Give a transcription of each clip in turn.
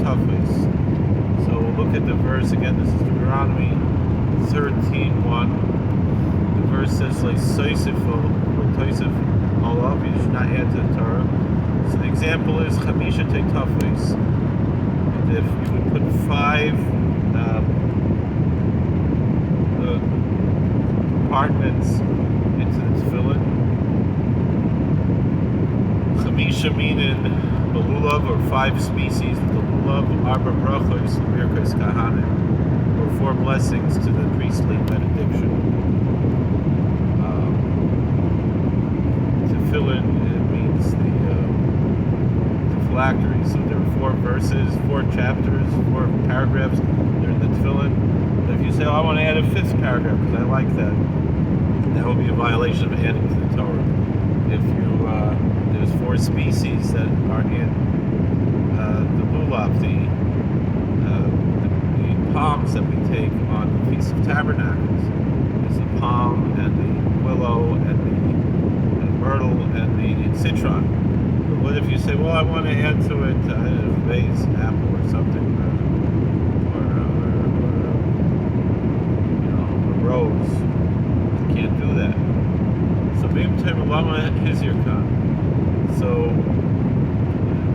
Tafis. So we'll look at the verse again. This is Deuteronomy 13:1. The verse says, like Soisifo or Toisif Olav, you should not add to the Torah. So the example is Chamisha Tafis. If you would put 5 compartments into the tefillin, Chamisha meaning the lulav, or 5 species of the lulav, arba brachos, birkas kahanim, or 4 blessings to the priestly benediction. Tefillin, it means the phylactery. So there are 4 verses, 4 chapters, 4 paragraphs. They're in the tefillin. But if you say, oh, I want to add a 5th paragraph because I like that, that would be a violation of adding to the Torah. If you there's 4 species that are in the lulav, the palms that we take on the Feast of Tabernacles. There's the palm and the willow and the myrtle and the citron. But what if you say, well, I want to add to it a vase, an apple or something, or a rose? You can't do that. So Bim Tema Lama Hizirkan. So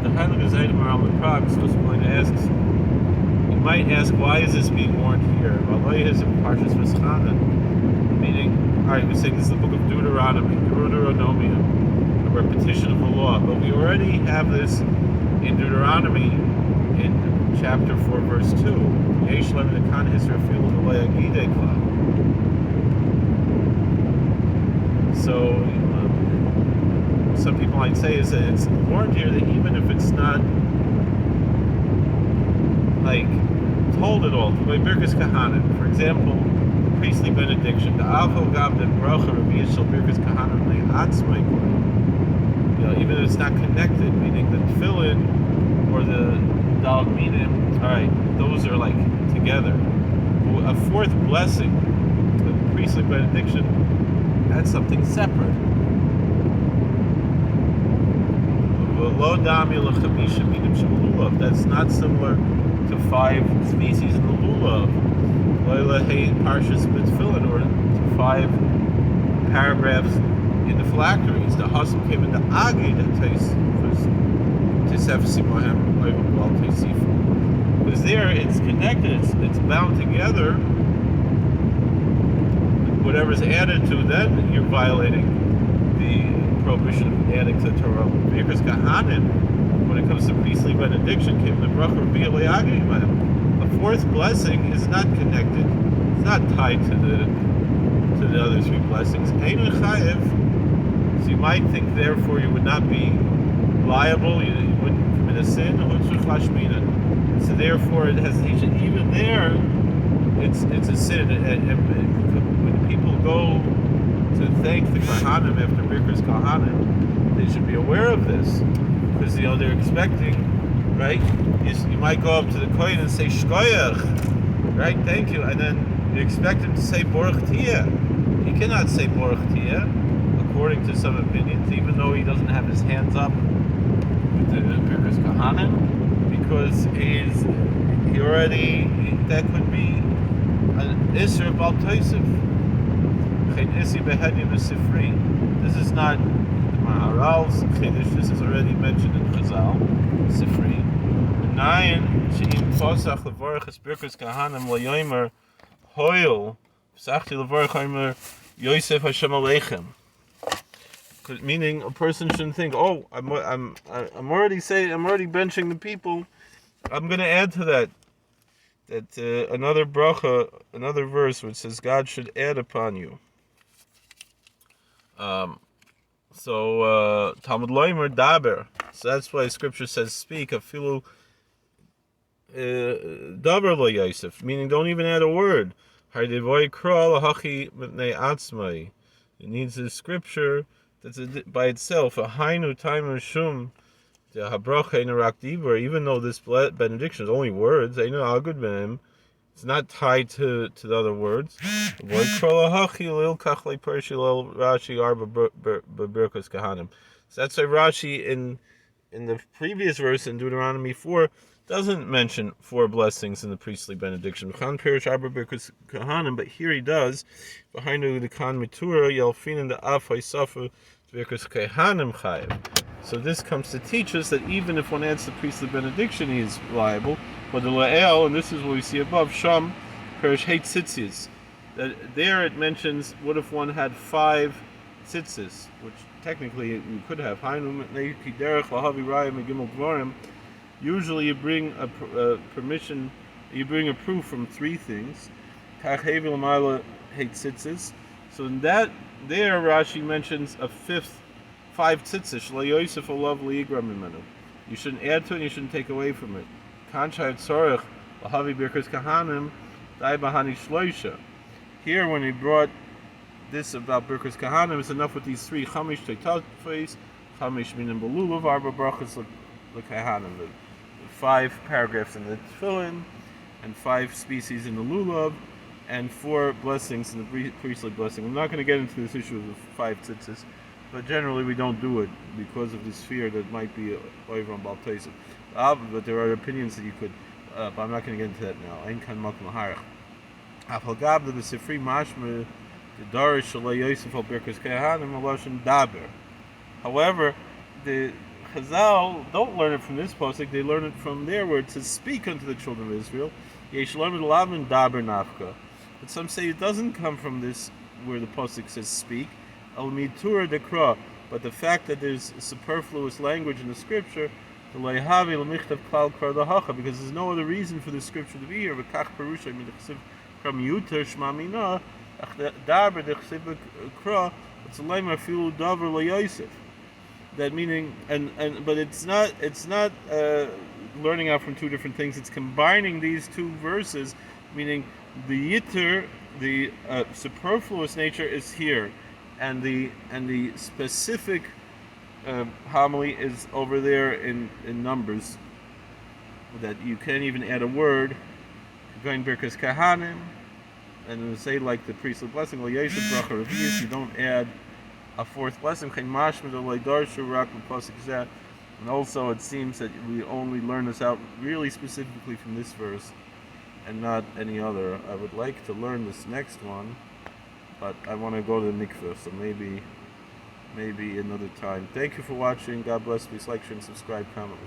the Heilige Zayda Maharal in Prague was going to ask, you might ask, why is this being warned here? Aryeh is in Parshas V'schanan, meaning, alright, we're saying this is the book of Deuteronomy, a repetition of the law, but we already have this in Deuteronomy in chapter 4, verse 2. Yesh lem nekan Yisrael v'lo yagidei klal. So some people might say is that it's warned here that even if it's not like told at all, by Birkas Kahanim, for example, the priestly benediction, the Avo Gab the Bracha Reeh Shel Birkas Kahanim Le'atzmai, even if it's not connected, meaning the tefillin or the Dal Minim, alright, those are like together. A 4th blessing, the priestly benediction, that's something separate. That's not similar to 5 species in the lulav. Parshas Mitzvillin, or to 5 paragraphs in the phylacteries. The Hasim came into Agi that because there it's connected, it's bound together. Whatever's added to, then you're violating the prohibition of adding to Torah. Because Kahanim, when it comes to priestly benediction, came the bracha Reeh Le'agim. A 4th blessing is not connected. It's not tied to the other 3 blessings. Ein Chayev. So you might think, therefore, you would not be liable. You wouldn't commit a sin. So therefore, it has even there. It's a sin. When people go to thank the Kohanim after Birkas Kohanim, they should be aware of this, because they're expecting, right? You might go up to the Kohen and say Shkoyach, right? Thank you, and then you expect him to say Baruch Tiyah. He cannot say Baruch Tiyah, according to some opinions, even though he doesn't have his hands up with the Birkas Kohanim, because that could be an Isser Bal Tosef. This is not Maharal's Chiddush, this is already mentioned in Chazal, Sifri. 9, She'im Posach Levorach Birkas Kahanim L'yomer Hoil P'sachti Levorach Homer Yosef Hashem Aleichem. Meaning, a person shouldn't think, oh, I'm already benching the people. I'm going to add to that another bracha, another verse which says God should add upon you. Talmud Loimer Daber. So that's why Scripture says speak. Afilu Daber lo Yosef, meaning don't even add a word. It needs a scripture that's by itself. A hainu timer shum the habrocha in Dibur. Even though this benediction is only words, I know how good benem. It's not tied to the other words. So that's why Rashi in the previous verse in Deuteronomy 4 doesn't mention 4 blessings in the priestly benediction. But here he does. Behind the kan mitura yelfinin the afay safu birkus kehanim chayev. So this comes to teach us that even if one adds the priestly benediction, he is liable. But the la'el, and this is what we see above, sham perish hate tzitzis. That there it mentions, what if one had 5 tzitzis, which technically you could have. Usually you bring a permission, you bring a proof from 3 things. So in that, there Rashi mentions a 5th 5 tzitzis. You shouldn't add to it, and you shouldn't take away from it. Here, when he brought this about Birkus Kahanim, it's enough with these 3 chamish teitafes, chamish minim belulav, arba brachas l'kahanim. The 5 paragraphs in the tefillin, and 5 species in the lulav, and 4 blessings in the priestly blessing. I'm not going to get into this issue of the 5 tzitzis, but generally we don't do it because of this fear that might be over on Baal Tosef. But there are opinions that you could, but I'm not going to get into that now. Ein kan makom laharach. Afalgab the Sifri mashme the darish shalei Yosef al birkus kehanim aloshin daber. However, the Chazal don't learn it from this pasuk; they learn it from there, where it says, "Speak unto the children of Israel." Yeshalom elav daber nafka. But some say it doesn't come from this, where the pasuk says "speak." Al mitura dekra. But the fact that there's superfluous language in the scripture, the leihavi l'michtav klal kar dahacha, because there's no other reason for the scripture to be here. V'kach perusha midchsiv from yuter shmamina daber dechsiv kra. It's a leimer filu daver leYosef. That meaning, but it's not learning out from 2 different things. It's combining these 2 verses, meaning the yitter, the superfluous nature is here, and the specific homily is over there in Numbers. That you can't even add a word. Going birkas kahanim, and say like the priestly blessing, you don't add a 4th blessing. And also it seems that we only learn this out really specifically from this verse and not any other. I would like to learn this next one, but I want to go to the mikveh, so maybe another time. Thank you for watching. God bless. Please like, share, and subscribe. Comment.